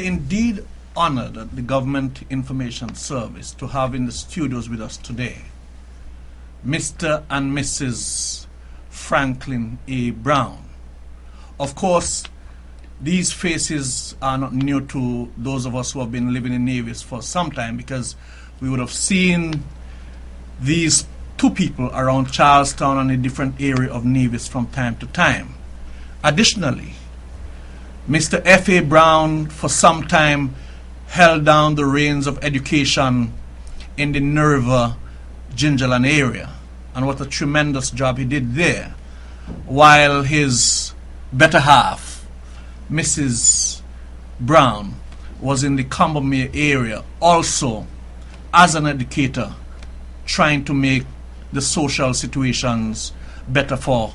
indeed honored at the Government Information Service to have in the studios with us today Mr. and Mrs. Franklyn A. Browne. Of course, these faces are not new to those of us who have been living in Navis for some time, because we would have seen these two people around Charlestown and a different area of Navis from time to time. Additionally, Mr. F.A. Browne for some time held down the reins of education in the Nerva, Gingerland area, and what a tremendous job he did there, while his better half, Mrs. Browne, was in the Combermere area also as an educator, trying to make the social situations better for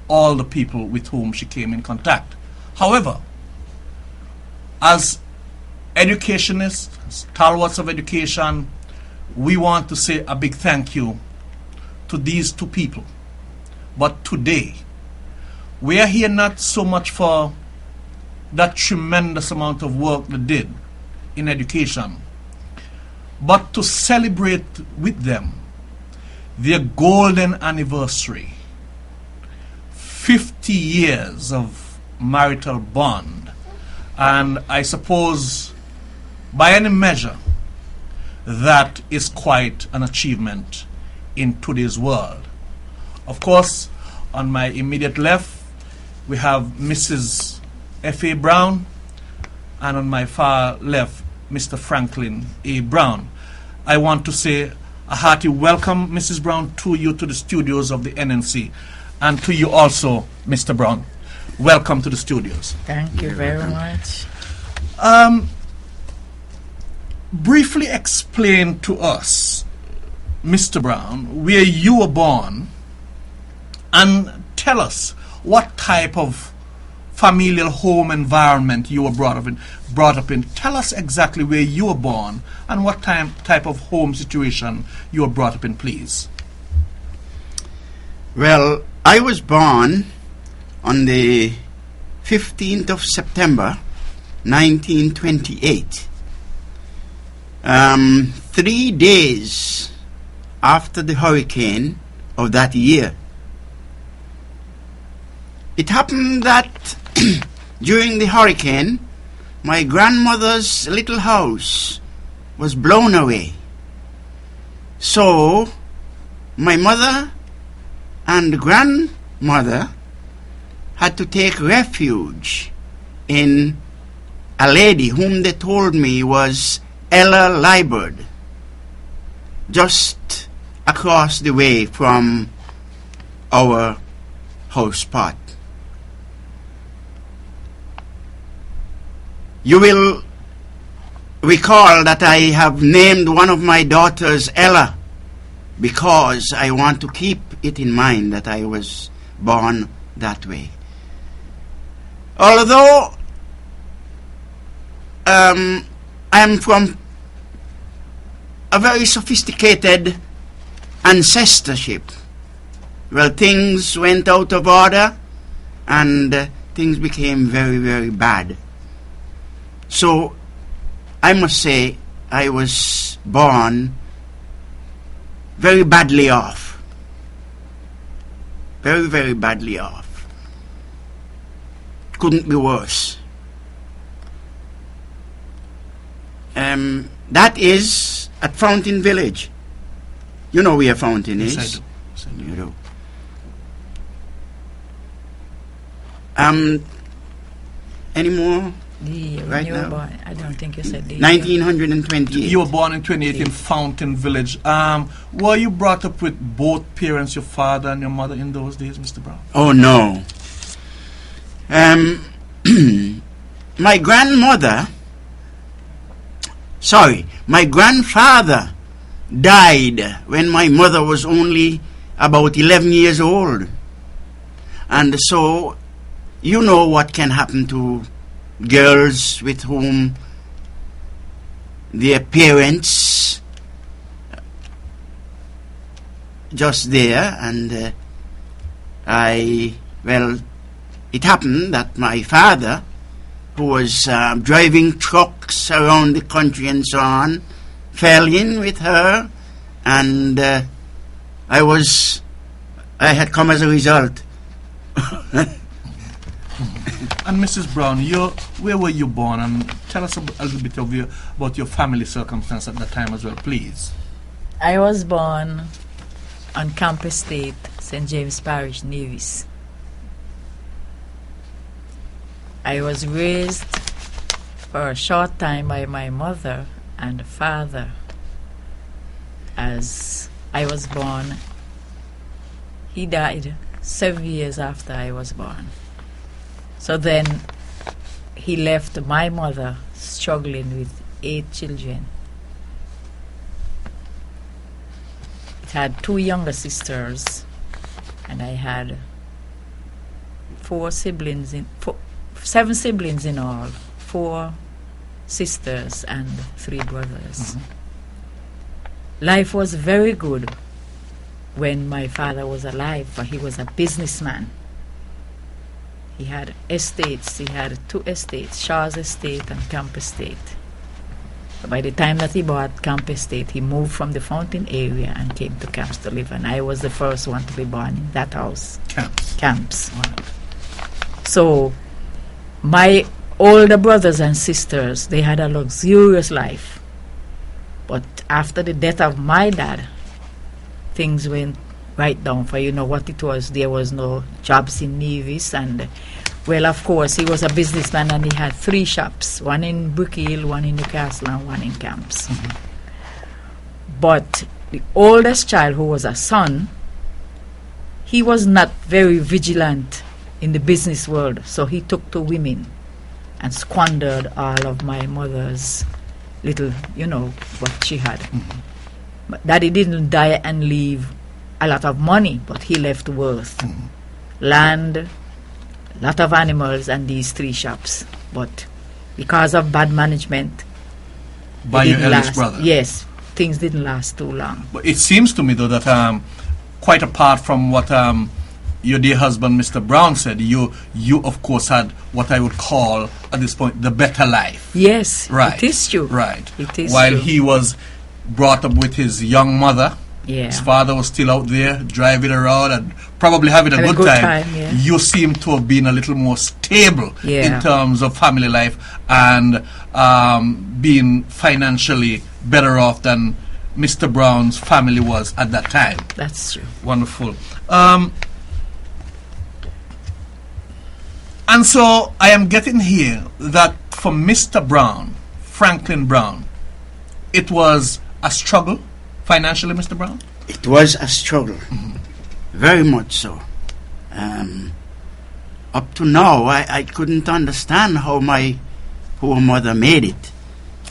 all the people with whom she came in contact. However, as educationists, stalwarts of education, we want to say a big thank you to these two people. But today, we are here not so much for that tremendous amount of work they did in education, but to celebrate with them their golden anniversary, 50 years of marital bond. And I suppose by any measure that is quite an achievement in today's world. Of course, on my immediate left we have Mrs. F.A. Browne, and on my far left Mr. Franklyn A. Browne. I want to say a hearty welcome, Mrs. Browne, to you to the studios of the NNC, and to you also, Mr. Browne. Welcome to the studios. Thank you very much. Briefly explain to us, Mr. Browne, where you were born, and tell us what type of familial home environment you were brought up in. Tell us exactly where you were born and what type of home situation you were brought up in, please. Well, I was born on the 15th of September 1928, 3 days after the hurricane of that year. It happened that during the hurricane, my grandmother's little house was blown away. So my mother and grandmother had to take refuge in a lady whom they told me was Ella Liebert, just across the way from our house spot. You will recall that I have named one of my daughters Ella because I want to keep it in mind that I was born that way. Although I am from a very sophisticated ancestorship, well, things went out of order and things became very, very bad. So I must say I was born very badly off. Very, very badly off. Couldn't be worse. That is at Fountain Village. You know where Fountain is? Yes, I do. Yes, I do. You do. Any more? Right you were now? born, I don't think you said the 1928. You were born in 28 in Fountain Village. Were you brought up with both parents, your father and your mother, in those days, Mr. Browne? Oh, no. My grandfather died when my mother was only about 11 years old. And so, you know what can happen to girls with whom their parents just there, and it happened that my father who was driving trucks around the country and so on, fell in with her, and I had come as a result. And Mrs. Browne, where were you born? And tell us a little bit about your family circumstance at that time as well, please. I was born on Camp Estate, St. James Parish, Nevis. I was raised for a short time by my mother and father. As I was born, he died 7 years after I was born. So then he left my mother struggling with 8 children. It had 2 younger sisters, and I had 7 siblings in all, 4 sisters and 3 brothers. Life was very good when my father was alive, but he was a businessman. He had estates. He had 2 estates, Shaw's Estate and Camp Estate. But by the time that he bought Camp Estate, he moved from the Fountain area and came to Camps to live, and I was the first one to be born in that house. Camps. Wow. So my older brothers and sisters, they had a luxurious life. But after the death of my dad, things went right down for what it was. There was no jobs in Nevis, and well, of course, he was a businessman, and he had 3 shops, one in Brickhill, one in Newcastle, and one in Camps. But the oldest child, who was a son, he was not very vigilant in the business world, so he took to women and squandered all of my mother's little, what she had. But Daddy didn't die and leave a lot of money, but he left wealth, land, lot of animals, and these 3 shops. But because of bad management, by your eldest brother? Yes, things didn't last too long. But it seems to me, though, that quite apart from what your dear husband, Mr. Browne, said, you of course had what I would call at this point the better life. Yes, right. It is true. Right. It is While true. he was brought up with his young mother, his father was still out there driving around and probably having a good time. Yeah. You seem to have been a little more stable in terms of family life and being financially better off than Mr. Browne's family was at that time. That's true. Wonderful. And so I am getting here that for Mr. Browne, Franklyn Browne, it was a struggle financially, Mr. Browne? It was a struggle, very much so. Up to now, I couldn't understand how my poor mother made it.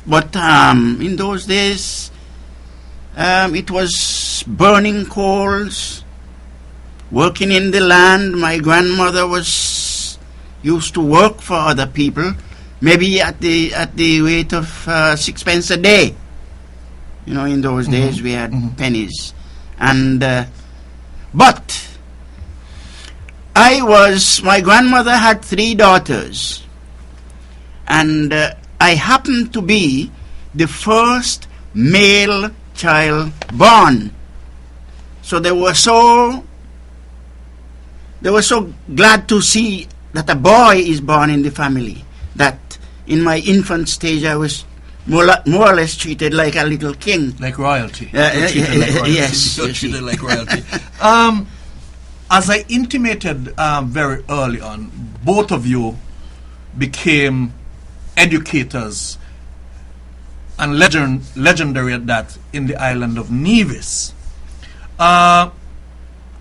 But in those days, it was burning coals, working in the land. My grandmother used to work for other people, maybe at the rate of 6 pence a day. In those days we had pennies. And but my grandmother had 3 daughters, and I happened to be the first male child born. So they were so glad to see that a boy is born in the family, that in my infant stage I was more or less treated like a little king. Like royalty. Yes. You're treated like royalty. As I intimated very early on, both of you became educators, and legendary at that, in the island of Nevis.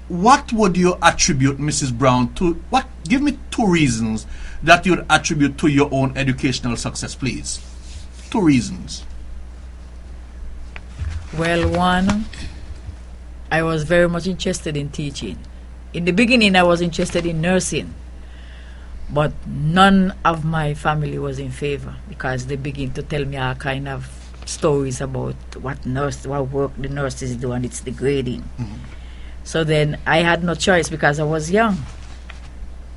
What would you attribute, Mrs. Browne, to? Give me 2 reasons that you'd attribute to your own educational success, please. 2 reasons. Well, one, I was very much interested in teaching. In the beginning, I was interested in nursing, but none of my family was in favor, because they begin to tell me all kind of stories about what work the nurses do, and it's degrading. So then I had no choice, because I was young.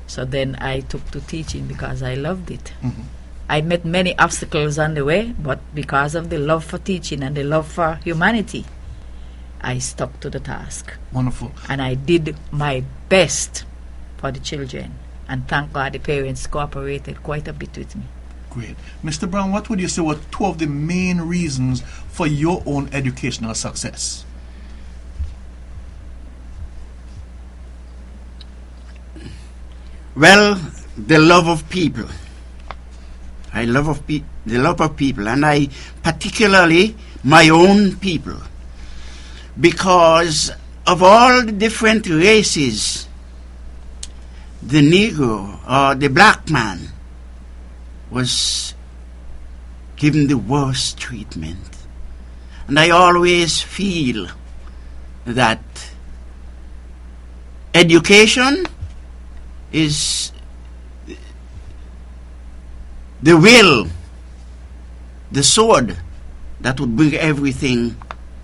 So then I took to teaching because I loved it. Mhm. I met many obstacles on the way, but because of the love for teaching and the love for humanity, I stuck to the task. Wonderful. And I did my best for the children. And thank God the parents cooperated quite a bit with me. Great. Mr. Browne, what would you say were two of the main reasons for your own educational success? Well, the love of people. The love of people, and I particularly my own people, because of all the different races, the Negro or the black man was given the worst treatment. And I always feel that education is the will, the sword that would bring everything,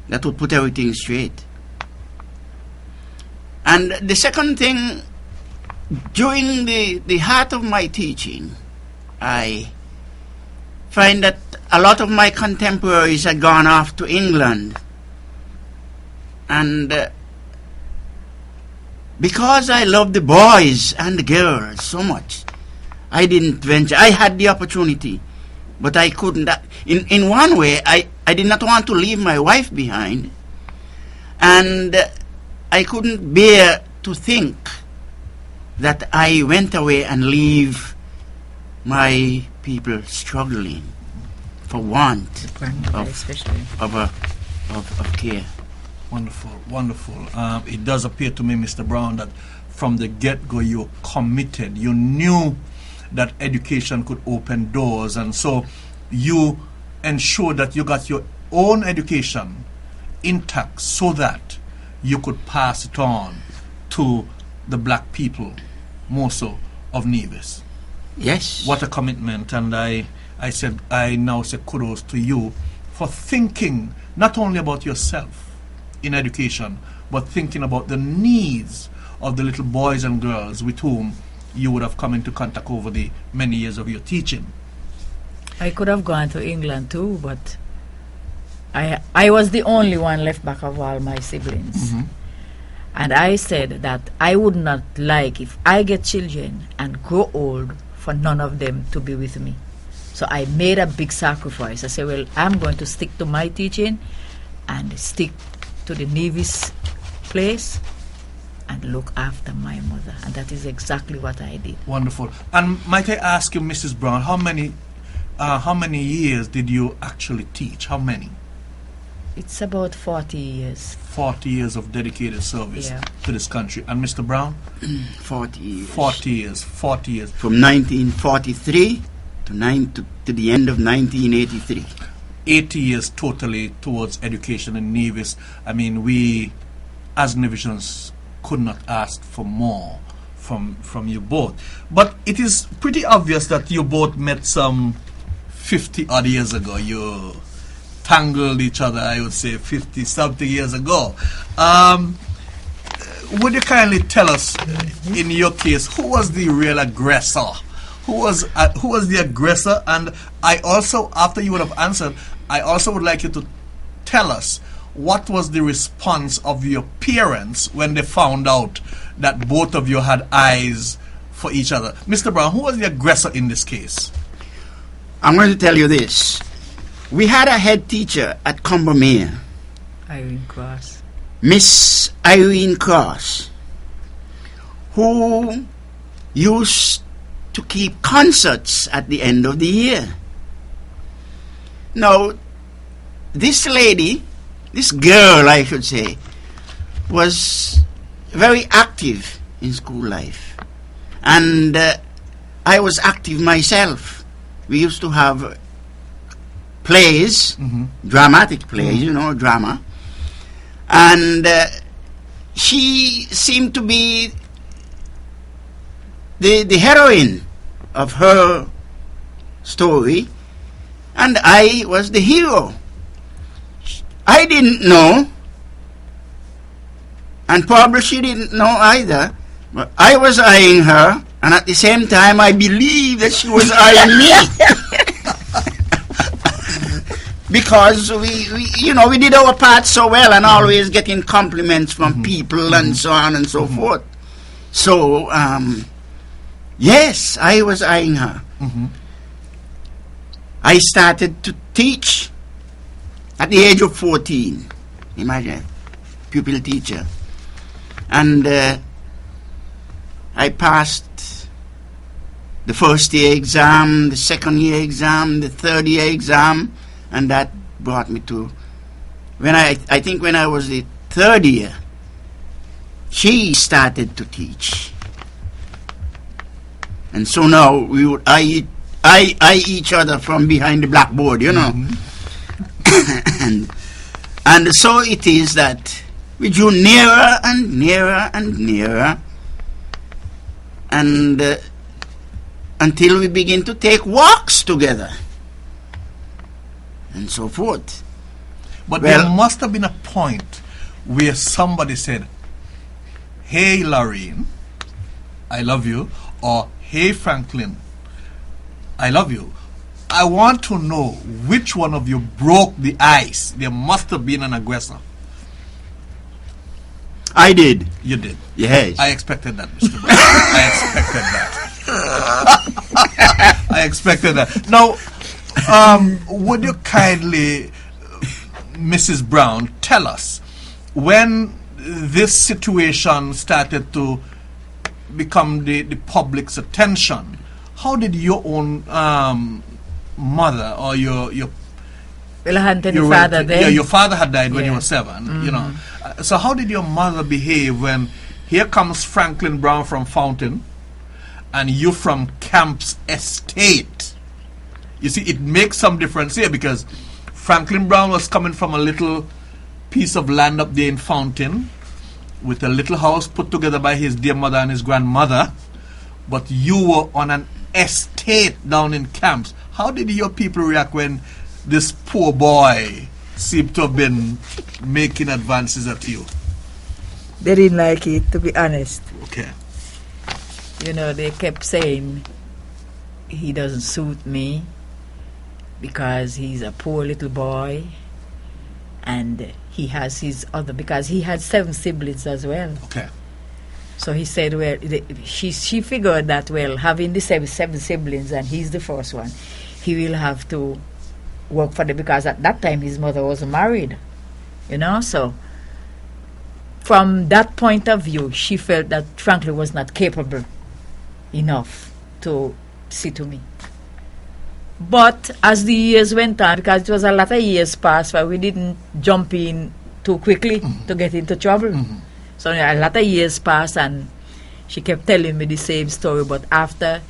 that would put everything straight. And the second thing, during the heart of my teaching, I find that a lot of my contemporaries had gone off to England. And because I loved the boys and the girls so much, I didn't venture. I had the opportunity, but I couldn't. In one way, I did not want to leave my wife behind. And I couldn't bear to think that I went away and leave my people struggling for want of care. Wonderful, wonderful. It does appear to me, Mr. Browne, that from the get-go you committed. You knew that education could open doors, and so you ensured that you got your own education intact so that you could pass it on to the black people, more so, of Nevis. Yes. What a commitment. And I now say kudos to you for thinking not only about yourself in education, but thinking about the needs of the little boys and girls with whom you would have come into contact over the many years of your teaching. I could have gone to England too, but I was the only one left back of all my siblings. Mm-hmm. And I said that I would not like, if I get children and grow old, for none of them to be with me. So I made a big sacrifice. I said, well, I'm going to stick to my teaching and stick to the Nevis place and look after my mother. And that is exactly what I did. Wonderful. And might I ask you, Mrs. Browne, how many years did you actually teach? How many? It's about 40 years. 40 years of dedicated service to this country. And Mr. Browne? 40 years. 40 years. 40 years. From 1943 to the end of 1983. 80 years totally towards education in Nevis. I mean, we, as Nevisians, could not ask for more from you both. But it is pretty obvious that you both met some 50 odd years ago. You tangled each other, I would say, 50-something years ago. Would you kindly tell us, in your case, who was the real aggressor? Who was the aggressor? And I also, after you would have answered, I also would like you to tell us what was the response of your parents when they found out that both of you had eyes for each other. Mr. Browne, who was the aggressor in this case? I'm going to tell you this. We had a head teacher at Combermere, Irene Cross. Miss Irene Cross, who used to keep concerts at the end of the year. Now, this lady, this girl I should say, was very active in school life. And I was active myself. We used to have plays, dramatic plays, drama. And she seemed to be the heroine of her story, and I was the hero. I didn't know, and probably she didn't know either, but I was eyeing her And at the same time, I believe that she was eyeing me. Because we did our part so well and always getting compliments from people and so on and so forth. So, yes, I was eyeing her. I started to teach at the age of 14. Imagine, pupil teacher. And I passed the first year exam, the second year exam, the third year exam, and that brought me to I think when I was the third year, she started to teach. And so now we would eye each other from behind the blackboard, you know. And so it is that we drew nearer and nearer and nearer, and until we begin to take walks together and so forth. But there must have been a point where somebody said, "Hey, Lorraine, I love you," or "Hey, Franklyn, I love you." I want to know which one of you broke the ice. There must have been an aggressor. I did. You did? Yes. I expected that, Mr. Brown. I expected that. I expected that. Now, would you kindly, Mrs. Browne, tell us, when this situation started to become the public's attention, how did your own mother or your father then? Yeah, your father had died when you were 7, you know. So how did your mother behave when here comes Franklyn Browne from Fountain and you from Camps Estate? You see, it makes some difference here because Franklyn Browne was coming from a little piece of land up there in Fountain with a little house put together by his dear mother and his grandmother, but you were on an estate down in Camps. How did your people react when this poor boy seemed to have been making advances at you? They didn't like it, to be honest. Okay. You know, they kept saying he doesn't suit me because he's a poor little boy, and he has his other, because he had 7 siblings as well. Okay. So he said, well, she figured that, well, having the 7 siblings and he's the first one, he will have to work for them, because at that time his mother was married, you know. So from that point of view, she felt that Franklyn was not capable enough to see to me. But as the years went on, because it was a lot of years passed where we didn't jump in too quickly to get into trouble. So a lot of years passed and she kept telling me the same story. But after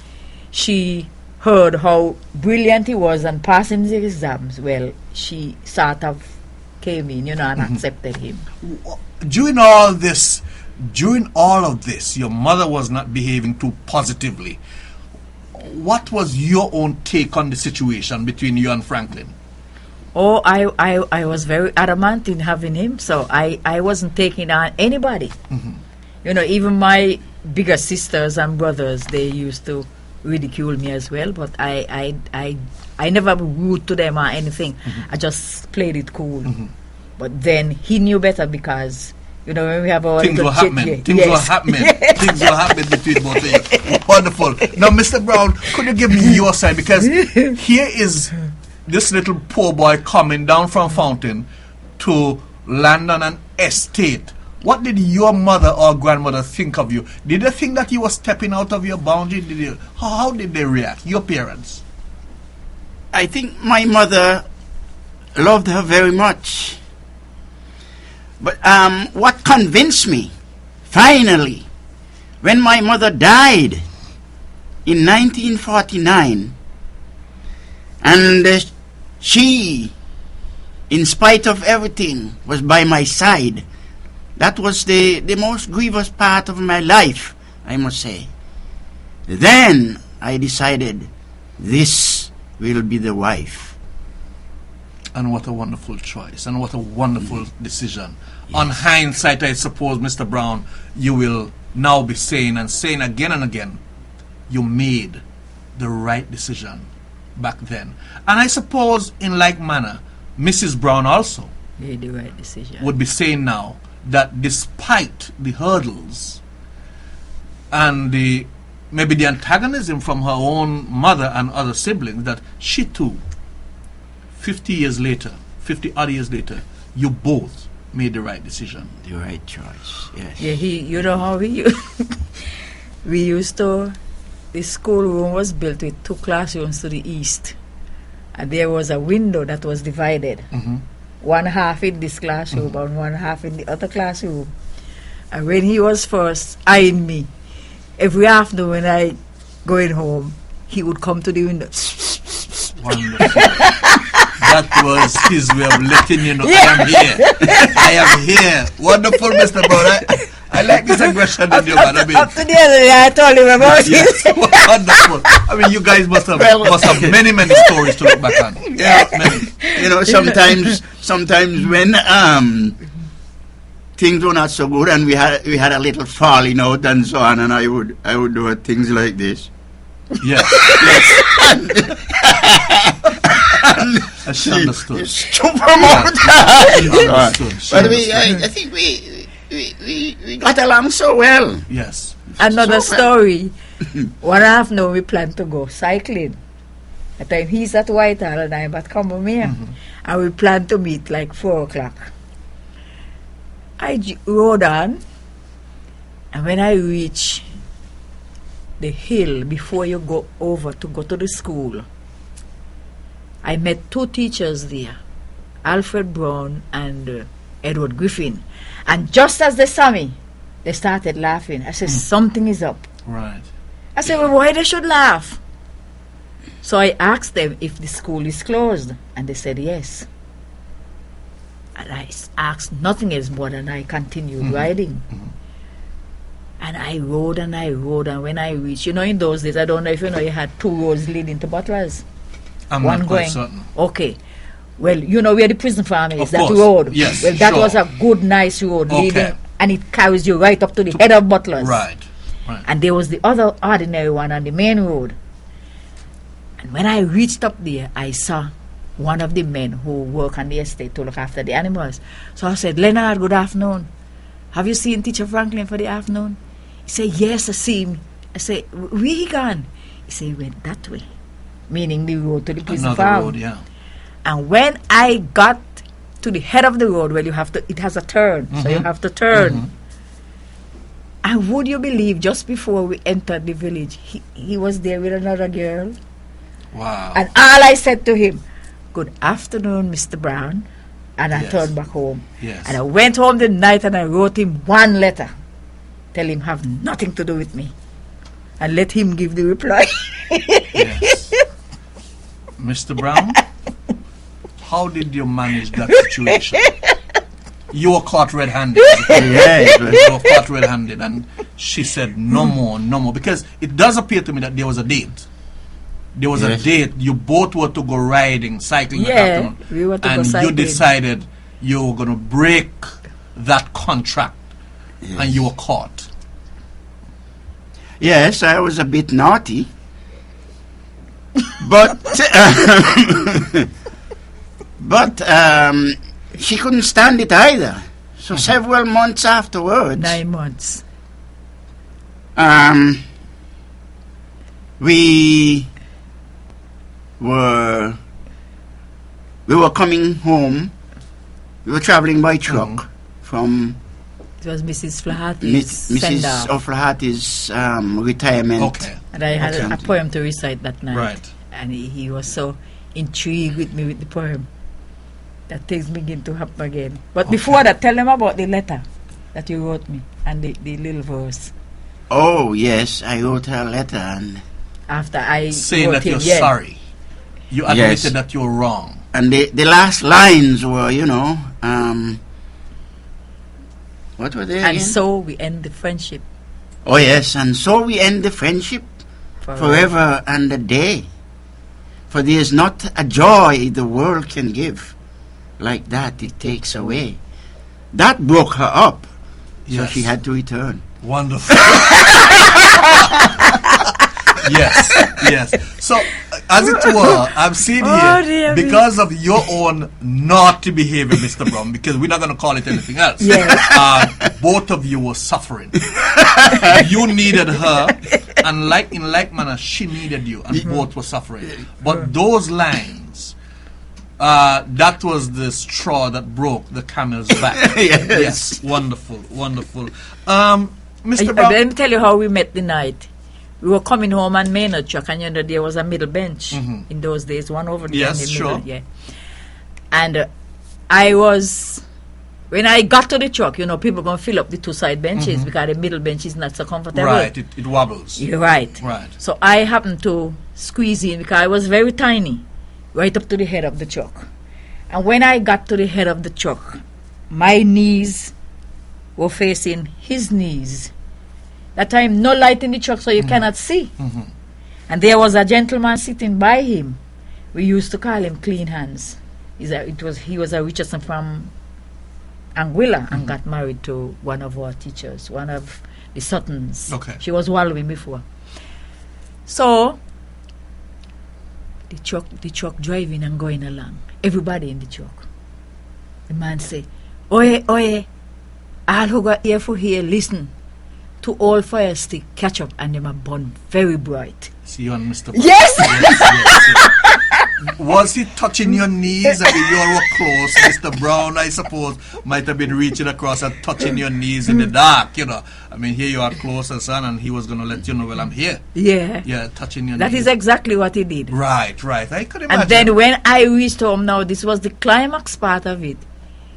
she heard how brilliant he was and passing the exams, well, she sort of came in, you know, and accepted him. During all of this, your mother was not behaving too positively. What was your own take on the situation between you and Franklyn? Oh, I was very adamant in having him, so I wasn't taking on anybody. You know, even my bigger sisters and brothers, they used to ridicule me as well, but I never rude to them or anything. I just played it cool. But then he knew better, because you know, when we have our things were happening. Things were happening. Things were happening between both of you. Wonderful. Now, Mr. Browne, could you give me your side? Because here is this little poor boy coming down from Fountain to land on an estate. What did your mother or grandmother think of you? Did they think that you were stepping out of your boundary? How did they react? Your parents? I think my mother loved her very much. But what convinced me, finally, when my mother died in 1949, and she, in spite of everything, was by my side, that was the most grievous part of my life, I must say. Then I decided, this will be the wife. And what a wonderful choice, and what a wonderful decision. Yes. On hindsight, I suppose, Mr. Browne, you will now be saying and saying again and again, you made the right decision back then. And I suppose in like manner, Mrs. Browne also Made the right decision. would be saying now that despite the hurdles and maybe the antagonism from her own mother and other siblings, that she too, 50 odd years later, you both made the right decision. The right choice, yes. Yeah, you know how we used to, the schoolroom was built with 2 classrooms to the east. And there was a window that was divided. Mm-hmm. One half in this classroom and one half in the other classroom. And when he was first eyeing me, every afternoon when I going home, he would come to the window. Wonderful. That was his way of letting you know, I am here. I am here. Wonderful, Mr. Browne. I like this aggression in you, man. I mean, Up to the other day, I told him about yes, it. wonderful. I mean, you guys must have many, many stories to look back on. Yeah, Many. you know, sometimes when things were not so good and we had a little falling out and so on, and I would do things like this. Yes. And she understood. Stupid mouth. She understood. She But understood. I think we got along so well. Yes. Another So, story. One afternoon we planned to go cycling. At the time he's at Whitehall and I'm at Combermere. Mhm. And we planned to meet like 4 o'clock. I rode on, and when I reached the hill before you go over to go to the school, I met 2 teachers there, Alfred Browne and Edward Griffin. And just as they saw me, they started laughing. I said, something is up. Right. I said, well, why they should laugh? So I asked them if the school is closed, and they said yes. And I asked nothing else more than I continued riding. Mhm. And I rode, and when I reached, in those days, I don't know if you know, you had 2 roads leading to Butlers. I'm One not quite going. certain. Okay. Well, where the prison farm is, Of that course. road. Yes, Well, that sure. was a good, nice road Okay. leading, and it carries you right up to the head of Butlers. Right. Right. And there was the other ordinary one on the main road. And when I reached up there, I saw one of the men who work on the estate to look after the animals. So I said, Leonard, good afternoon. Have you seen Teacher Franklyn for the afternoon? He said, yes, I see him. I said, where he gone? He said, he went that way, meaning the road to the prison Another farm. road, yeah. And when I got to the head of the road, well, it has a turn, so you have to turn. Mhm. And would you believe, just before we entered the village, he was there with another girl. Wow. And all I said to him, good afternoon, Mr. Browne. And I Yes. turned back home. Yes. And I went home the night and I wrote him 1 letter. Tell him have nothing to do with me. And let him give the reply. Yes. Mr. Browne, how did you manage that situation? You were caught red-handed. Yes. You were caught red-handed, and she said, no more. Because it does appear to me that there was a date. There was Yes. a date. You both were to go riding, cycling that Yeah, afternoon. we were to go and you cycling. decided you were going to break that contract, Yes. and you were caught. Yes, I was a bit naughty. But she couldn't stand it either. So several months afterwards, 9 months. we were coming home. We were traveling by truck from It was Mrs. Flaherty's Mrs. send-off. O'Flaherty's retirement. Okay. And I had Okay. a poem to recite that night. Right. And he was so intrigued with me with the poem that things begin to happen again. But before that, tell them about the letter that you wrote me and the little verse. Oh yes, I wrote her a letter, and After I Saying wrote that you're him, sorry. You admitted Yes. that you were wrong. the last lines were, what were they And again? so we end the friendship Oh yes, and so we end the friendship forever and a day. For there is not a joy the world can give like that it takes away. That broke her up, so Yes. she had to return. Wonderful. Yes. So, as it were, I'm seeing Oh, here, dear me. because of your own naughty behavior, Mr. Browne, because we're not going to call it anything else. Yes. Both of you were suffering. You needed her, and in like manner, she needed you, and both were suffering. But those lines, that was the straw that broke the camel's back. Yes. Wonderful. Mr. Browne. Let me tell you how we met the night. We were coming home on Maynard truck, and there was a middle bench in those days, one over there Yes, in the sure. middle. Yeah. And when I got to the truck, people going to fill up the two side benches because the middle bench is not so comfortable. Right, it wobbles. You're right. Right. So I happened to squeeze in because I was very tiny, right up to the head of the truck. And when I got to the head of the truck, my knees were facing his knees. That time, no light in the truck, so you cannot see. And there was a gentleman sitting by him. We used to call him Clean Hands. He was a Richardson from Anguilla and got married to one of our teachers, one of the Suttons. Okay. She was Walwyn before. So the truck driving and going along. Everybody in the truck. The man say, "Oye, all who got ear for here, listen. To all fire stick catch up and them are burn very bright." See you and Mr. Yes! Yes. Was he touching your knees? I mean, you were close. Mr. Browne, I suppose, might have been reaching across and touching your knees in the dark, I mean, here you are closer, son, and he was going to let you know, well, I'm here. Yeah. Yeah, touching your That knees. is exactly what he did. Right. I could imagine. And then when I reached home now, this was the climax part of it.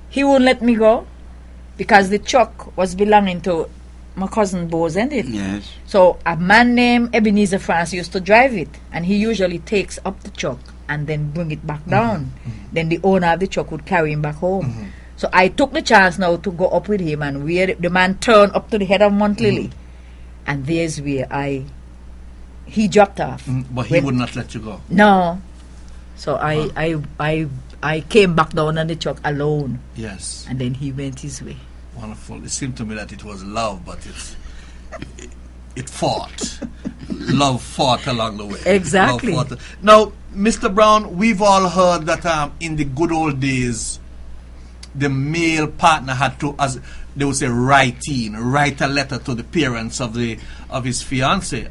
He wouldn't let me go because the truck was belonging to my cousin Bose, isn't it? Yes. So a man named Ebenezer France used to drive it, and he usually takes up the truck and then bring it back down. Then the owner of the truck would carry him back home. So I took the chance now to go up with him, and the man turned up to the head of Mount Lily, and there's where he dropped off. But he would not let you go. No. So I came back down on the truck alone, Yes. and then he went his way. Wonderful. It seemed to me that it was love, but it fought. Love fought along the way. Exactly. Love fought. Now, Mr. Browne, we've all heard that in the good old days, the male partner had to, as they would say, write a letter to the parents of his fiance.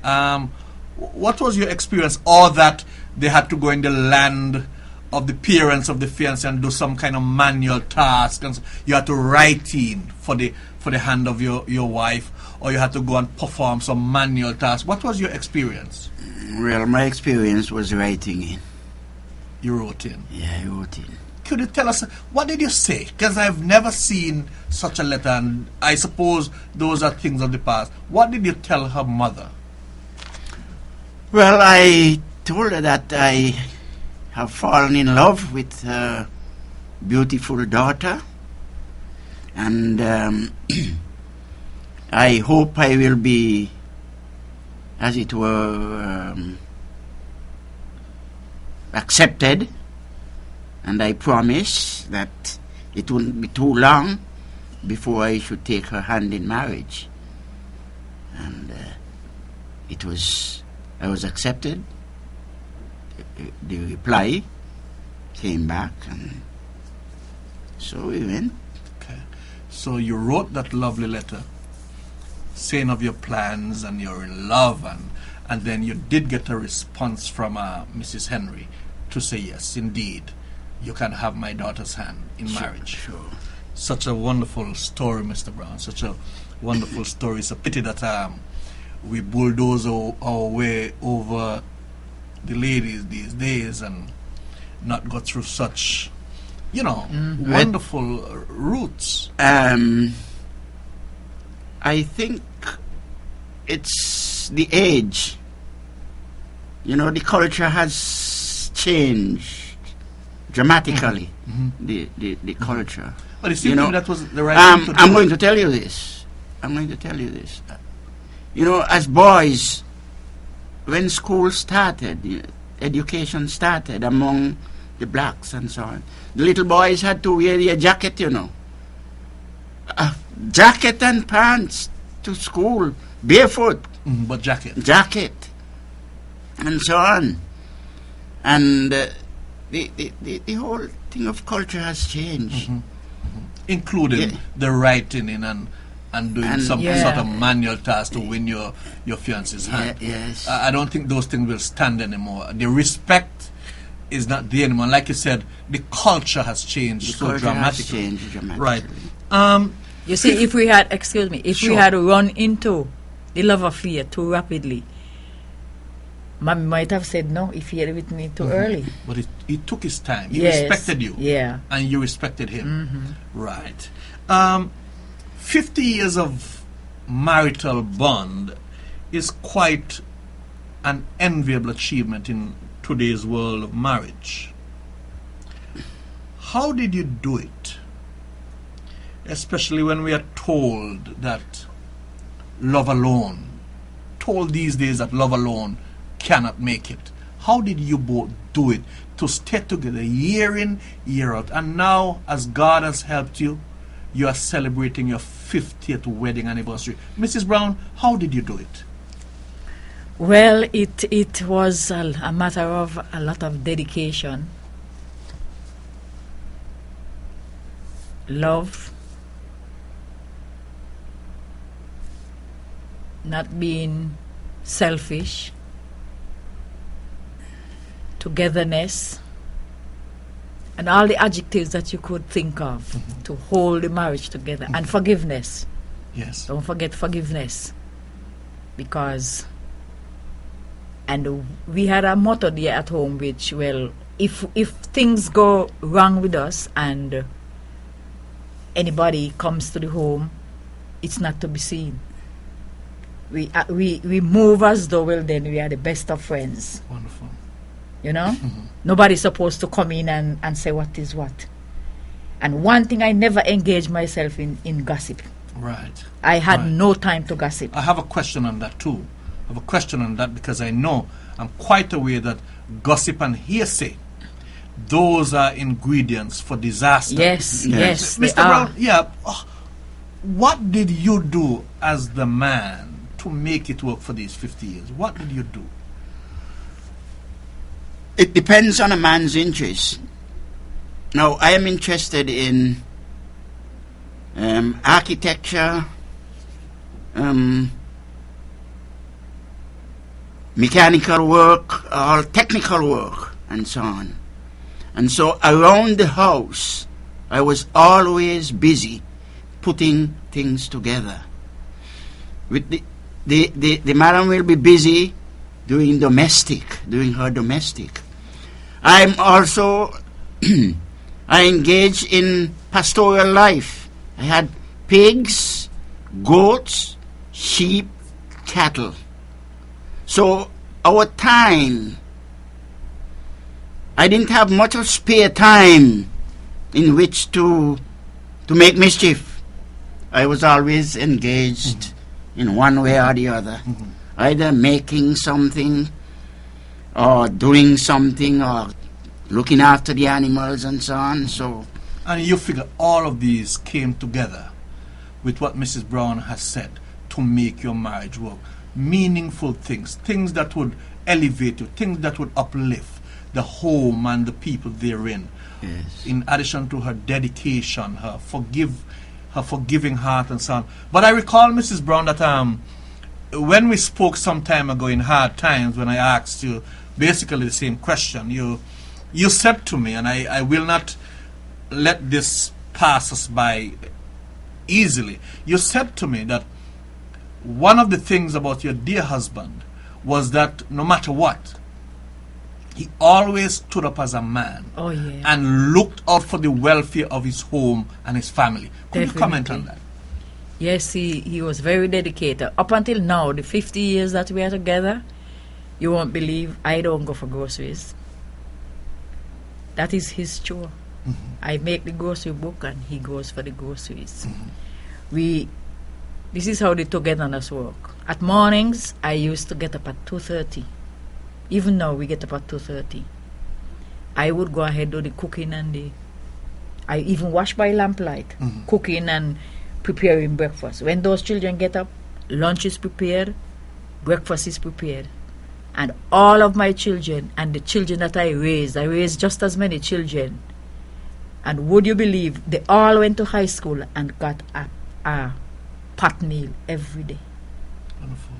What was your experience? Or that they had to go in the land of the parents of the fiancé and do some kind of manual task, and so you had to write in for the hand of your wife, or you had to go and perform some manual task. What was your experience? Well, my experience was writing in. You wrote in. Yeah, I wrote in. Could you tell us, what did you say? Because I've never seen such a letter, and I suppose those are things of the past. What did you tell her mother? Well, I told her that I have fallen in love with a beautiful daughter, and I hope I will be, as it were, accepted, and I promise that it wouldn't be too long before I should take her hand in marriage. And I was accepted. The reply came back, and so we went. Okay. So you wrote that lovely letter saying of your plans and you're in love, and then you did get a response from Mrs. Henry to say, yes, indeed, you can have my daughter's hand in marriage. Sure. Such a wonderful story, Mr. Browne. Such a wonderful story. It's a pity that we bulldoze our way over the ladies these days and not go through such, wonderful roots. I think it's the age. The culture has changed dramatically. The culture. But it seems to me that was the right thing to do. I'm going to tell you this. As boys, when school started, education started among the blacks and so on, the little boys had to wear their jacket, jacket and pants to school, barefoot. But jacket. Jacket. and so on. And the whole thing of culture has changed. Including the writing in and doing some sort of manual task to win your fiance's hand. Yes. I don't think those things will stand anymore. The respect is not there anymore. Like you said, the culture has changed so dramatically. Right. You see, if we had, excuse me, if we had run into the love affair too rapidly, Mommy might have said no if he had with me too early. But he took his time. He respected you. Yeah. And you respected him. Right. 50 years of marital bond is quite an enviable achievement in today's world of marriage. How did you do it? Especially when we are told that love alone, told these days that love alone cannot make it. How did you both do it to stay together year in, year out? And now, as God has helped you, you are celebrating your 50th wedding anniversary. Mrs. Browne, how did you do it? Well, it was a matter of a lot of dedication, love, not being selfish, togetherness, and all the adjectives that you could think of to hold the marriage together. And forgiveness. Yes. Don't forget forgiveness. Because, and we had a motto there at home which, well, if things go wrong with us and anybody comes to the home, it's not to be seen. We move as though, well, then we are the best of friends. Wonderful. You know? Nobody's supposed to come in and say what is what. And one thing, I never engaged myself in gossip. Right. I had no time to gossip. I have a question on that too. I have a question on that because I know, I'm quite aware that gossip and hearsay, those are ingredients for disaster. Yes. Mr. Browne, what did you do as the man to make it work for these 50 years? What did you do? It depends on a man's interest. Now, I am interested in architecture, mechanical work, or technical work, and so on. And so around the house, I was always busy putting things together. With the madam will be busy doing her domestic. I'm also, I engage in pastoral life. I had pigs, goats, sheep, cattle. So our time, I didn't have much of spare time in which to make mischief. I was always engaged in one way or the other, either making something or doing something or looking after the animals and so on. So, and you figure all of these came together with what Mrs. Browne has said to make your marriage work. Meaningful things, things that would elevate you, things that would uplift the home and the people therein. yes. In addition to her dedication, her forgiving heart and so on. But I recall, Mrs. Browne, that when we spoke some time ago in hard times, when I asked you basically the same question, you said to me, and I will not let this pass us by easily, you said to me that one of the things about your dear husband was that no matter what, he always stood up as a man and looked out for the welfare of his home and his family. Could you comment on that? Yes, he was very dedicated. Up until now, the 50 years that we are together, you won't believe I don't go for groceries. That is his chore. I make the grocery book and he goes for the groceries. This is how the togetherness work. At mornings, I used to get up at 2:30. Even now, we get up at 2:30. I would go ahead do the cooking and I even wash by lamplight, cooking and preparing breakfast. When those children get up, lunch is prepared, breakfast is prepared. And all of my children and the children that I raised just as many children. And would you believe, they all went to high school and got a pot meal every day. Wonderful.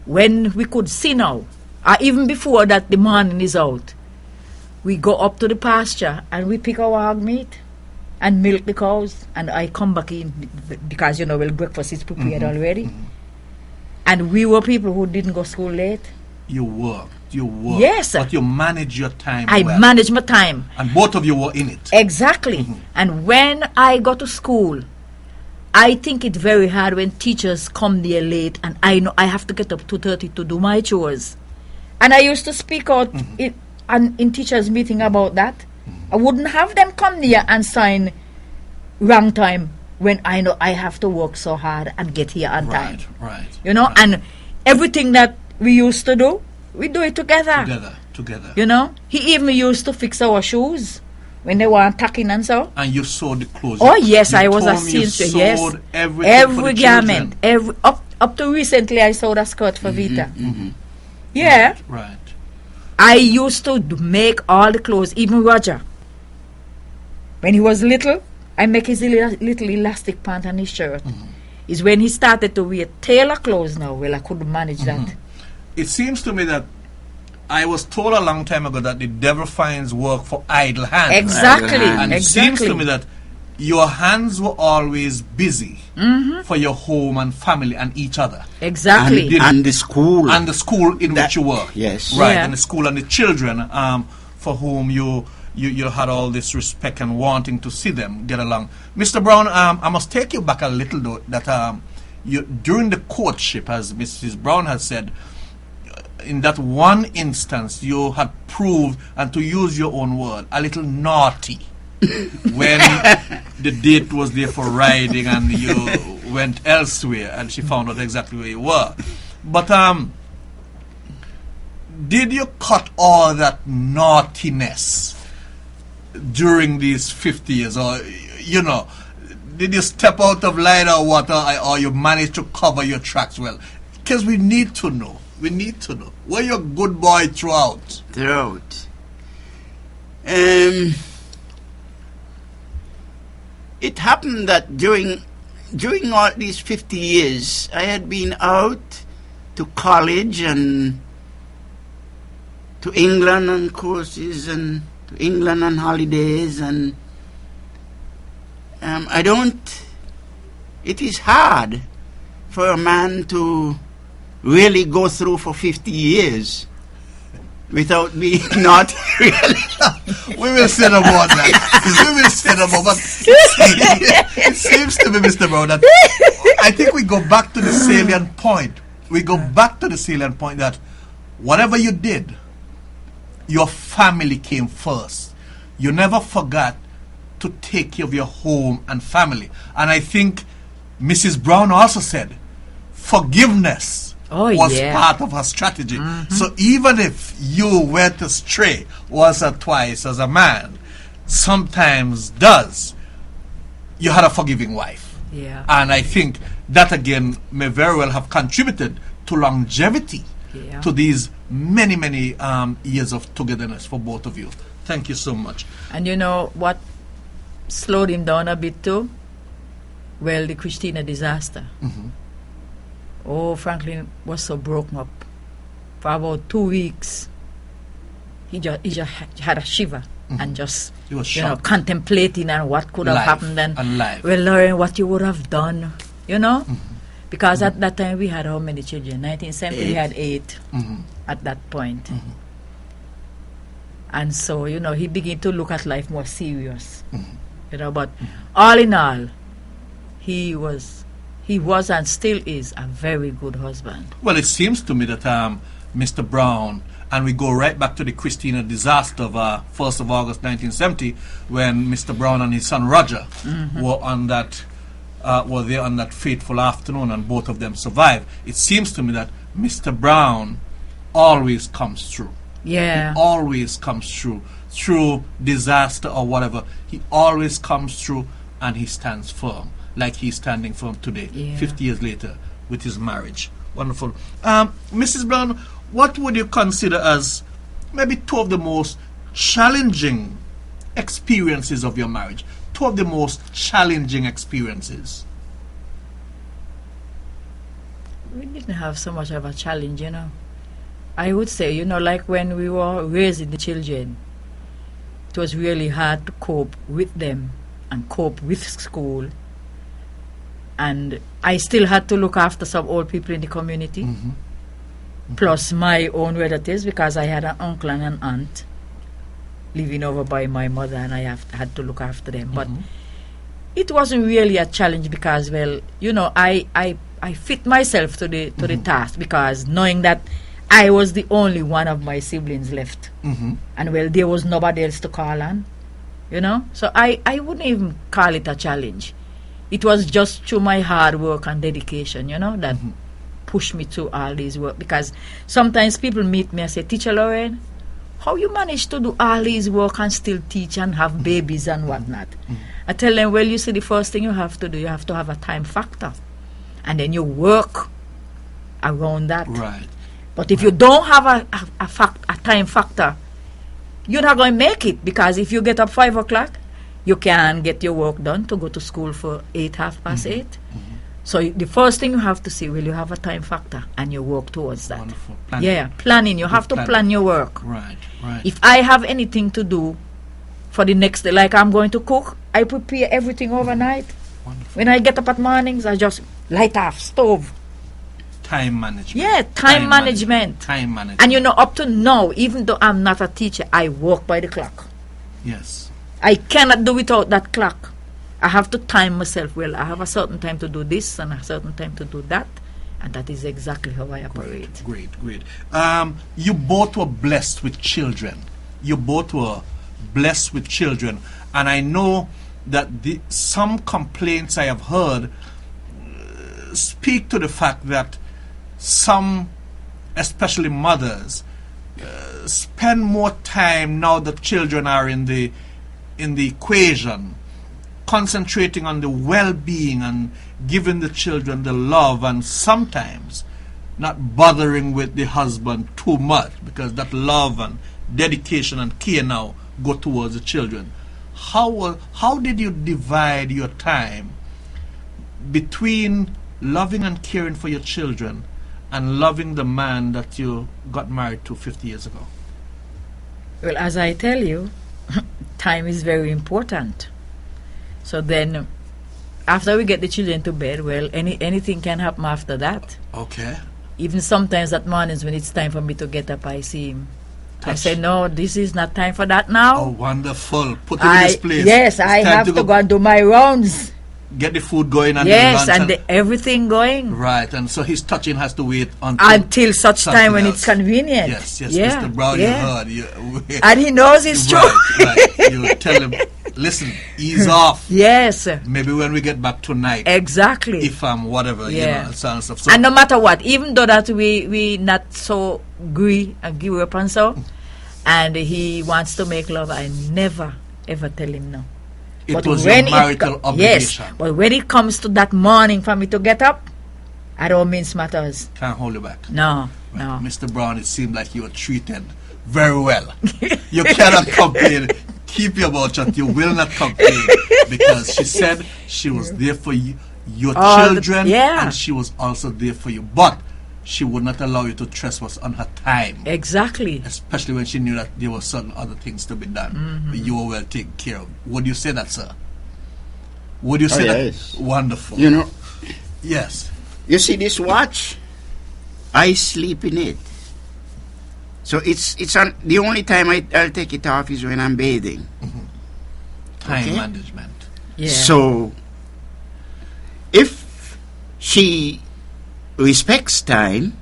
When we could see now, even before that the morning is out, we go up to the pasture and we pick our hog meat and milk the cows, and I come back in because, well, breakfast is prepared already. And we were people who didn't go school late. You worked. Yes, sir. But you manage your time I well. manage my time. And both of you were in it. Exactly. And when I go to school, I think it's very hard when teachers come there late and I know I have to get up 2:30 to do my chores. And I used to speak out in teachers' meeting about that. I wouldn't have them come there and sign wrong time when I know I have to work so hard and get here on time. Right. And everything that we used to do, we do it together. Together. He even used to fix our shoes when they were tacking and so. And you sewed the clothes. Oh yes, you I was a told me you seamstress. Yes, sewed everything for the garment, children. up to recently, I sewed a skirt for Vita. Yeah, Right. I used to make all the clothes, even Roger. When he was little, I make his little elastic pant and his shirt. Is when he started to wear tailor clothes now. Well, I couldn't manage that. It seems to me that I was told a long time ago that the devil finds work for idle hands. Exactly. And it seems to me that your hands were always busy for your home and family and each other. Exactly. And the school. And the school in which you were. Yes. Right, Yeah. and the school and the children for whom you had all this respect and wanting to see them get along. Mr. Browne, I must take you back a little though, that you during the courtship, as Mrs. Browne has said, in that one instance you had proved, and to use your own word, a little naughty when the date was there for riding and you went elsewhere and she found out exactly where you were. But did you cut all that naughtiness during these 50 years, or did you step out of line or what, or you managed to cover your tracks well? Because we need to know. Were you a good boy throughout? It happened that during all these 50 years, I had been out to college and to England on courses and to England on holidays, and it is hard for a man to really go through for 50 years without being not really. We will say no more than that. But it seems to me, Mr. Browne, that I think we go back to the salient point. That whatever you did, your family came first. You never forgot to take care of your home and family. And I think Mrs. Browne also said forgiveness was part of her strategy. So even if you went astray once or twice as a man, sometimes you had a forgiving wife. Yeah. And I think that again may very well have contributed to longevity to these many, many years of togetherness for both of you. Thank you so much. And you know what slowed him down a bit too? Well, the Christina disaster. Oh, Franklyn was so broken up. For about 2 weeks, he just had a shiver and just He was shocked. contemplating and what could have happened then. And life. Well, Lorraine, what you would have done, because at that time we had how many children? 1970 we had 8 at that point. And so, he began to look at life more serious. But all in all, he was and still is a very good husband. Well, it seems to me that Mr. Browne, and we go right back to the Christina disaster of 1st of August 1970, when Mr. Browne and his son Roger were there on that fateful afternoon, and both of them survived. It seems to me that Mr. Browne always comes through. Yeah. He always comes through disaster or whatever. He always comes through, and he stands firm, like he's standing firm today, 50 years later, with his marriage. Wonderful. Mrs. Browne, what would you consider as maybe two of the most challenging experiences of your marriage? Two of the most challenging experiences. We didn't have so much of a challenge, you know. I would say, you know, like when we were raising the children, it was really hard to cope with them and cope with school. And I still had to look after some old people in the community, plus my own relatives, because I had an uncle and an aunt living over by my mother, and I had to look after them. But it wasn't really a challenge because, well, you know, I fit myself to the task, because knowing that I was the only one of my siblings left, and well, there was nobody else to call on, you know. So I wouldn't even call it a challenge. It was just through my hard work and dedication, you know, that pushed me to all these work. Because sometimes people meet me and say, Teacher Lorraine, how you manage to do all these work and still teach and have babies and whatnot? I tell them, well, you see, the first thing you have to do, you have to have a time factor. And then you work around that. Right. But if you don't have a time factor, you're not going to make it. Because if you get up 5 o'clock, you can get your work done to go to school for 8, 8:30. So the first thing you have to see, will you have a time factor, and you work towards that. Wonderful. Planning. Yeah, planning. You have to plan your work. Right, right. If I have anything to do for the next day, like I'm going to cook, I prepare everything overnight. Wonderful. When I get up at mornings, I just light off stove. Time management. Yeah, time management. Time management. And you know, up to now, even though I'm not a teacher, I work by the clock. Yes. I cannot do without that clock. I have to time myself. Well, I have a certain time to do this and a certain time to do that. And that is exactly how I operate. Great. You both were blessed with children. And I know that some complaints I have heard speak to the fact that some, especially mothers, spend more time now that children are in the equation, concentrating on the well-being and giving the children the love, and sometimes not bothering with the husband too much, because that love and dedication and care now go towards the children. How did you divide your time between loving and caring for your children and loving the man that you got married to 50 years ago? Well, as I tell you, time is very important. So then, after we get the children to bed, well, anything can happen after that. Okay. Even sometimes at mornings when it's time for me to get up, I see him. I say, no, this is not time for that now. Oh, wonderful. Put him in his place. Yes, I have to go and do my rounds. Get the food going and yes, the lunch and everything going. Right, and so his touching has to wait until such time when it's convenient. Yes, yeah, Mr. Browne, yeah. you heard. And he knows it's true. Right. You tell him, listen, ease off. Yes. Maybe when we get back tonight. Exactly. If whatever, yeah. and so on and so forth. And no matter what, even though that we not so agree and give up and so, and he wants to make love, I never ever tell him no. It was your marital obligation. Yes, but when it comes to that morning for me to get up, I don't mince matters. Can't hold you back. No, right. no. Mr. Browne, it seemed like you were treated very well. You cannot complain. Keep your mouth shut. You will not complain, because she said she was there for you, your children, and she was also there for you. But she would not allow you to trespass on her time. Exactly. Especially when she knew that there were certain other things to be done. But you were well taken care of. Would you say that, sir? Would you say that? Yes. Wonderful. You know. Yes. You see this watch? I sleep in it. So it's on, the only time I'll take it off is when I'm bathing. Time management. Yeah. So if she respects time,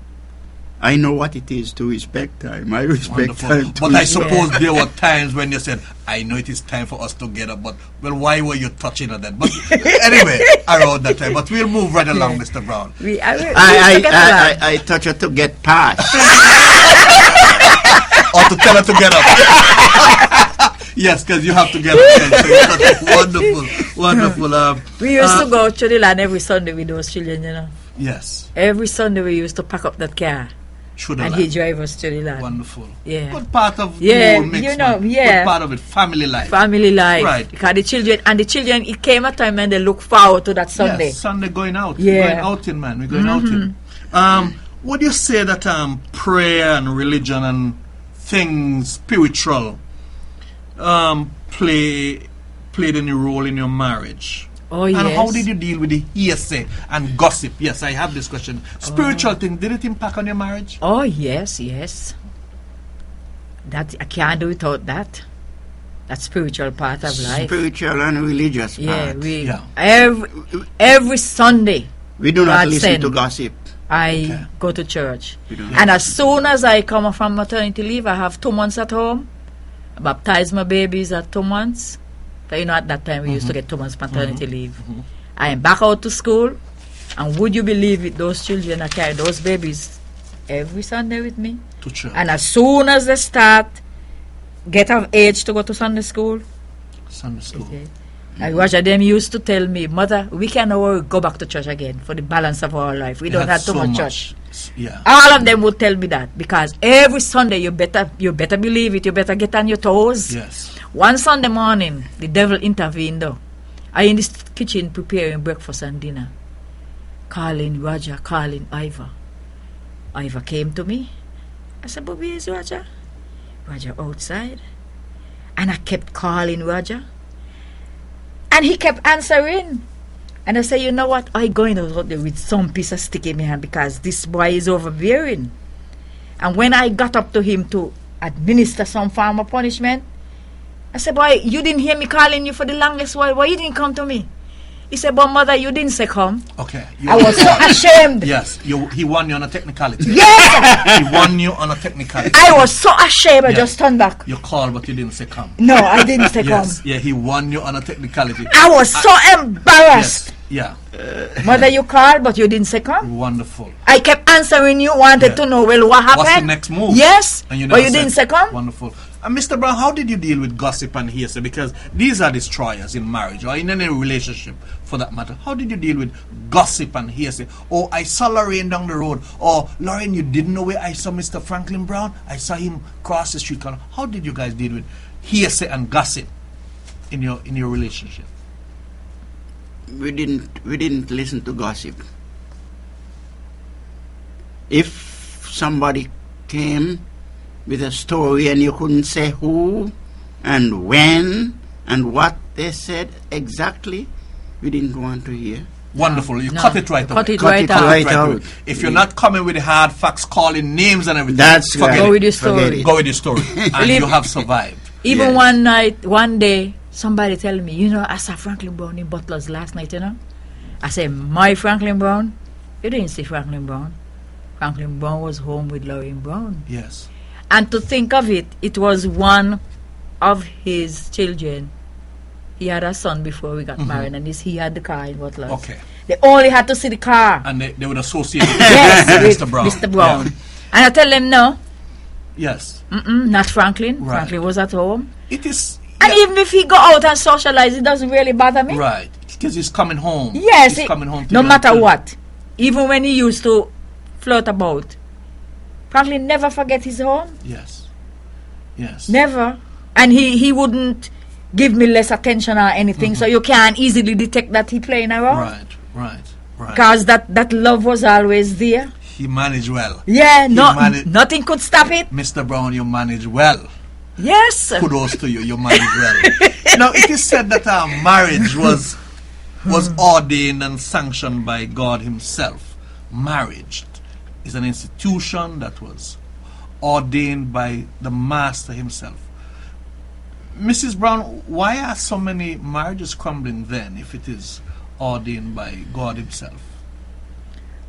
I know what it is to respect time. I respect time too. But I suppose there were times when you said, I know it is time for us to get up, but, well, why were you touching her then? But anyway, around that time. But we'll move right along, Mr. Browne. I touch her to get past. Or to tell her to get up. Yes, because you have to get up. So wonderful. We used to go to the land every Sunday with those children, you know. Yes. Every Sunday we used to pack up that car Through the And land. he drive us to the land. Wonderful. Yeah. Good part of Yeah, the whole mix, you know, man. yeah. Good part of it, family life. Family life. Right. Because the children, it came a time when they look forward to that Sunday. Yes, Sunday going out. Yeah. We're going outing, man. We're going outing. Would you say that prayer and religion and things spiritual played any role in your marriage? Oh, And yes. how did you deal with the hearsay and gossip? Yes, I have this question. Spiritual thing, did it impact on your marriage? Oh, yes, yes. That I can't do without that. That spiritual part of life. Spiritual and religious Yeah, part. we Yeah. every Sunday We do not God listen send. to gossip. I go to church. We do And as soon as I come from maternity leave, I have 2 months at home. I baptize my babies at 2 months. So, you know, at that time we used to get 2 months maternity leave. I am back out to school. And would you believe it, those children I carry those babies every Sunday with me. To church. And as soon as they start, get of age to go to Sunday school, Sunday school. okay. Roger, them used to tell me, Mother, we can never go back to church again for the balance of our life. We They don't had have too so much church. Yeah. All of them would tell me that because every Sunday you better believe it. You better get on your toes. Yes. One Sunday morning, the devil intervened. Though I in this kitchen preparing breakfast and dinner, calling Roger, calling Ivor. Ivor came to me. I said, "Bobby, is Roger?" Roger outside, and I kept calling Roger, and he kept answering. And I said, "You know what? I going out there with some piece of stick in my hand because this boy is overbearing." And when I got up to him to administer some form of punishment, I said, "Boy, you didn't hear me calling you for the longest while. Why you didn't come to me?" He said, "But Mother, you didn't say come." Okay. I was so ashamed. Yes. He won you on a technicality. Yes, He won you on a technicality. I was so ashamed. I Yeah. just turned back. You called, but you didn't say come. No, I didn't say Yes. come. Yeah, he won you on a technicality. I was so embarrassed. Yes. Yeah. Mother, you called, but you didn't say come. Wonderful. I kept answering you, wanted Yeah. to know, well, what happened? What's the next move? Yes, And you but never you said. didn't say come. Wonderful. Mr. Browne, how did you deal with gossip and hearsay? Because these are destroyers in marriage or in any relationship for that matter. How did you deal with gossip and hearsay? Or I saw Lorraine down the road. Or Lorraine, you didn't know where I saw Mr. Franklyn Browne? I saw him cross the street corner. How did you guys deal with hearsay and gossip in your relationship? We didn't listen to gossip. If somebody came with a story and you couldn't say who and when and what they said exactly, we didn't want to hear. Wonderful. You No. cut it right away. Cut it Cut right it out. right away. out. If you're not coming with the hard facts, calling names and everything, That's forget right. Go it. with your Forget story. it. Go with your story. And you have survived. Even Yes. one night, one day, somebody tell me, you know, I saw Franklyn Browne in Butler's last night, you know. I said, my Franklyn Browne? You didn't see Franklyn Browne. Franklyn Browne was home with Lorraine Browne. Yes. And to think of it, it was one of his children. He had a son before we got married, and he had the car in Butler's. Okay. They only had to see the car. And they would associate it Yes, with with Mr. Browne. Mr. Browne. Yeah. And I tell them, no, Yes. not Franklyn. Right. Franklyn was at home. It is. And even if he go out and socialize, it doesn't really bother me. Right. Because he's coming home. Yes, He's coming home. To no your matter children. what. Even when he used to flirt about, Franklyn never forget his home. Yes. Yes. Never. And he wouldn't give me less attention or anything, so you can easily detect that he playing around. Right. Right. Right. Because that love was always there. He managed well. Yeah, managed- nothing could stop it. Mr. Browne, you managed well. Yes. Kudos to you. You managed well. Now, it is said that our marriage was ordained and sanctioned by God Himself. Marriage is an institution that was ordained by the Master Himself. Mrs. Browne, why are so many marriages crumbling then if it is ordained by God Himself?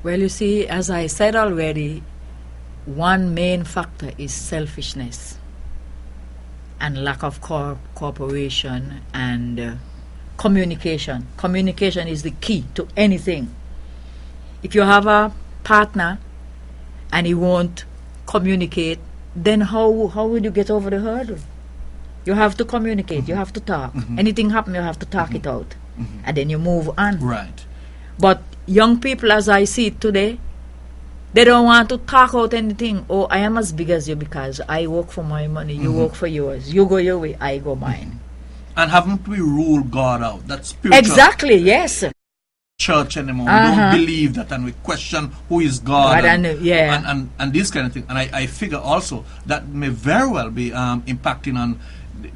Well, you see, as I said already, one main factor is selfishness and lack of cooperation and communication. Communication is the key to anything. If you have a partner and he won't communicate, then how would you get over the hurdle? You have to communicate, you have to talk. Anything happen, you have to talk it out. And then you move on. Right. But young people, as I see it today, They don't want to talk out anything. Oh, I am as big as you because I work for my money, you work for yours. You go your way, I go mine. And haven't we ruled God out? That spiritual Exactly, yes. church anymore. We don't believe that, and we question who is God, and this kind of thing. And I figure also that may very well be impacting on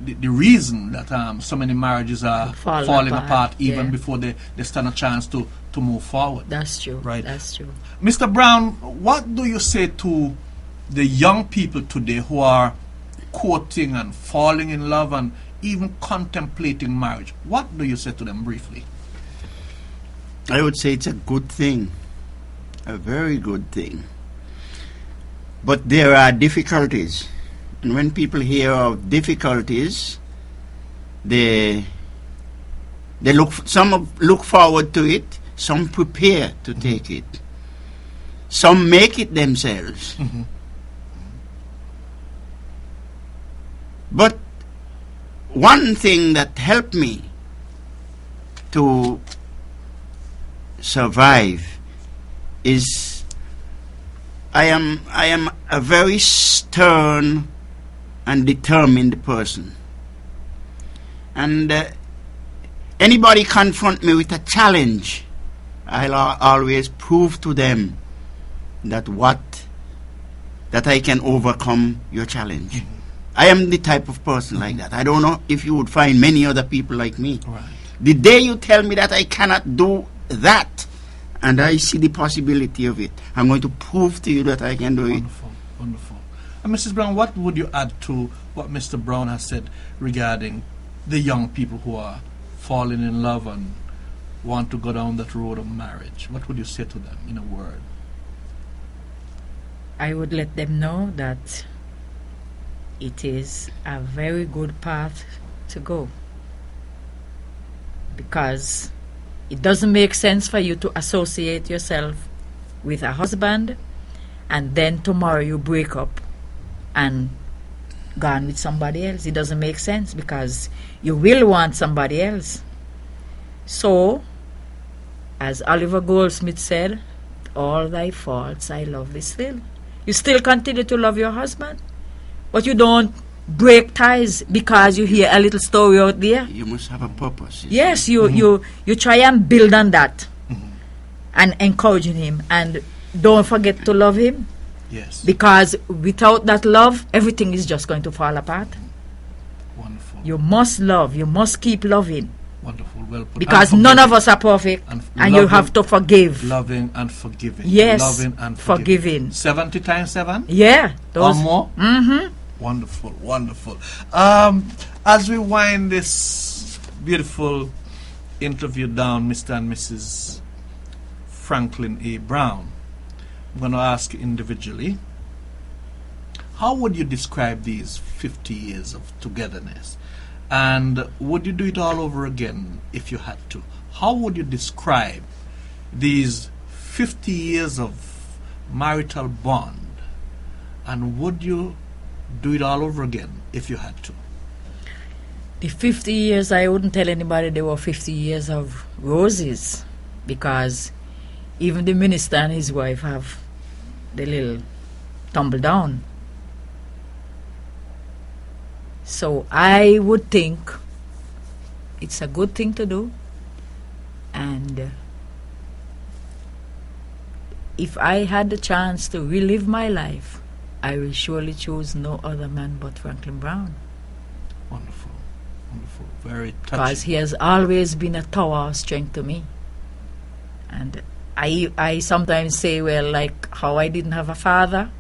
the reason that so many marriages are falling apart even before they stand a chance to move forward. That's true. Right. That's true. Mr. Browne, what do you say to the young people today who are courting and falling in love and even contemplating marriage? What do you say to them briefly? I would say it's a good thing, a very good thing. But there are difficulties. And when people hear of difficulties, some look forward to it, some prepare to take it. Some make it themselves. But one thing that helped me to survive is I am a very stern and determined person, and anybody confront me with a challenge, I'll always prove to them that I can overcome your challenge. I am the type of person like that. I don't know if you would find many other people like me. Right. The day you tell me that I cannot do that, and I see the possibility of it, I'm going to prove to you that I can do it. Wonderful, wonderful. And Mrs. Browne, what would you add to what Mr. Browne has said regarding the young people who are falling in love and want to go down that road of marriage? What would you say to them in a word? I would let them know that it is a very good path to go, because it doesn't make sense for you to associate yourself with a husband and then tomorrow you break up and go on with somebody else. It doesn't make sense, because you will want somebody else. So, as Oliver Goldsmith said, all thy faults I love thee still. You still continue to love your husband, but you don't break ties because you hear a little story out there. You must have a purpose. Yes, you try and build on that and encouraging him, and don't forget to love him. Yes. Because without that love, everything is just going to fall apart. Wonderful. You must love. You must keep loving. Wonderful. Well put. Because none of us are perfect, and you have to forgive. Loving and forgiving. Yes. Loving and forgiving. 70 times 7? Yeah. Or more? Mm-hmm. Wonderful, wonderful. As we wind this beautiful interview down, Mr. and Mrs. Franklyn A. Browne, I'm going to ask you individually, how would you describe these 50 years of togetherness? And would you do it all over again if you had to? How would you describe these 50 years of marital bond? And would you do it all over again if you had to? The 50 years, I wouldn't tell anybody they were 50 years of roses, because even the minister and his wife have the little tumble down. So I would think it's a good thing to do, and if I had the chance to relive my life, I will surely choose no other man but Franklyn Browne. Wonderful, wonderful, very touching. Because he has always been a tower of strength to me. And I sometimes say, well, like how I didn't have a father,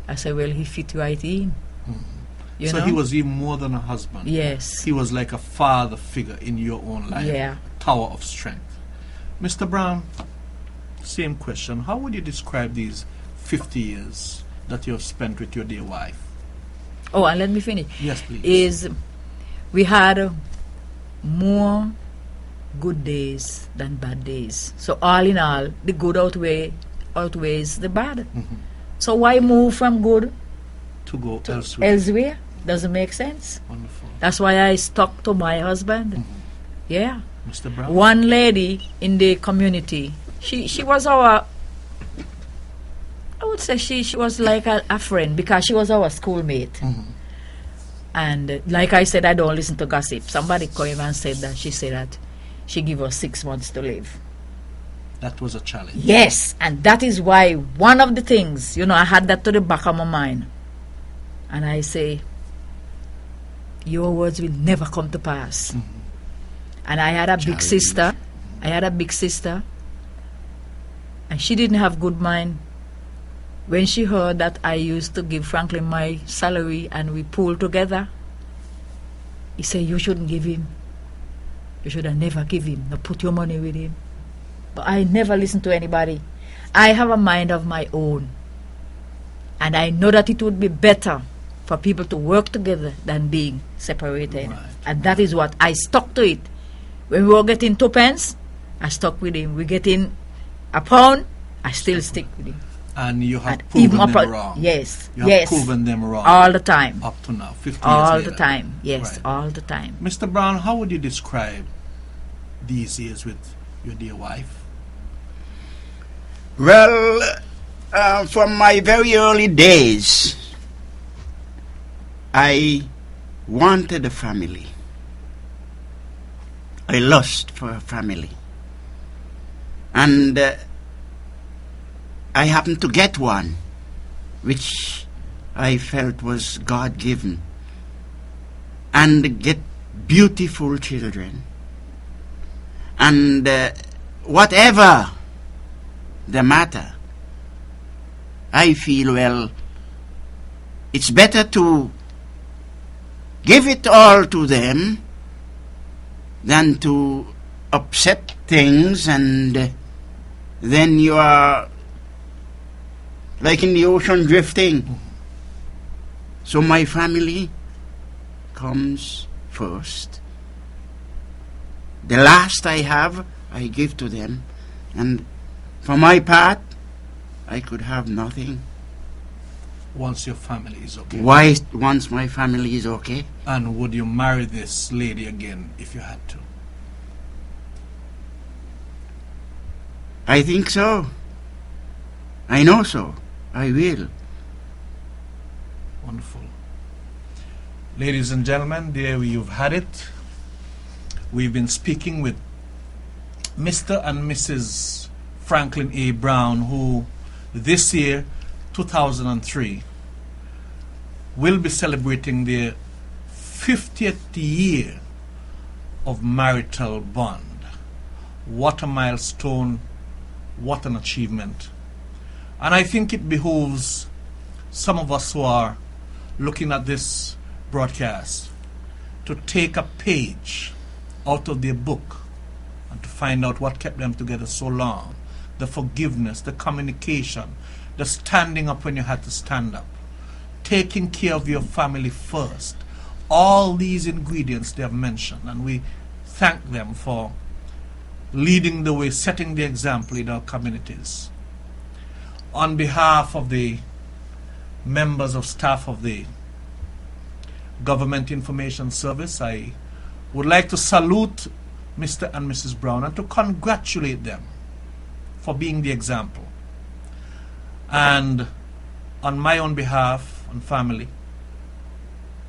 I say, well, he fit right in. You so know? He was even more than a husband. Yes. He was like a father figure in your own life. Yeah. A tower of strength. Mr. Browne, same question. How would you describe these 50 years that you have spent with your dear wife? Oh, and let me finish. Yes, please. Is we had more good days than bad days. So all in all, the good outweighs the bad. So why move from good to go to elsewhere? Doesn't make sense. Wonderful. That's why I stuck to my husband. Yeah. Mr. Browne? One lady in the community, she was our I would say she was like a friend, because she was our schoolmate. Mm-hmm. And like I said, I don't listen to gossip. Somebody came and said that she said that she gave us 6 months to live. That was a challenge. Yes, and that is why one of the things, I had that to the back of my mind. And I say, your words will never come to pass. Mm-hmm. And I had a big sister. And she didn't have good mind. When she heard that I used to give Franklyn my salary and we pooled together, he said, you shouldn't give him. You should have never give him. No, put your money with him. But I never listen to anybody. I have a mind of my own. And I know that it would be better for people to work together than being separated. Right. And that is what I stuck to it. When we were getting 2 pence, I stuck with him. We getting a pound, I still stick with him. And you have And proven even them wrong. Yes, You have proven them wrong. all the time. Up to now, 50 years All later. the time, yes, Right. all the time. Mr. Browne, how would you describe these years with your dear wife? Well, from my very early days, I wanted a family. I lust for a family. And I happened to get one, which I felt was God-given. And get beautiful children. And whatever the matter, I feel, well, it's better to give it all to them than to upset things, and then you are like in the ocean drifting. So my family comes first. The last I have, I give to them. And for my part, I could have nothing. Once your family is okay. Why, once my family is okay? And would you marry this lady again if you had to? I think so. I know so. I will. Wonderful. Ladies and gentlemen, there you've had it. We've been speaking with Mr. and Mrs. Franklyn A. Browne, who this year, 2003, will be celebrating their 50th year of marital bond. What a milestone, what an achievement. And I think it behooves some of us who are looking at this broadcast to take a page out of their book and to find out what kept them together so long. The forgiveness, the communication, the standing up when you had to stand up, taking care of your family first. All these ingredients they have mentioned, and we thank them for leading the way, setting the example in our communities. On behalf of the members of staff of the Government Information Service, I would like to salute Mr. and Mrs. Browne and to congratulate them for being the example. And on my own behalf and family,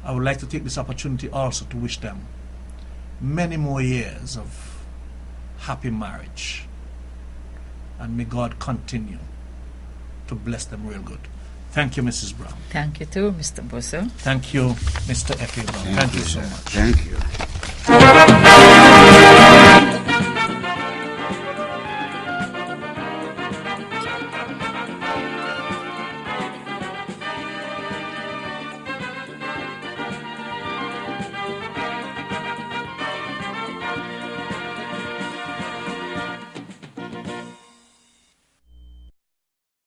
I would like to take this opportunity also to wish them many more years of happy marriage. And may God continue to bless them real good. Thank you, Mrs. Browne. Thank you too, Mr. Bosso. Thank you, Mr. F.A. Browne. Thank you so much. Thank you.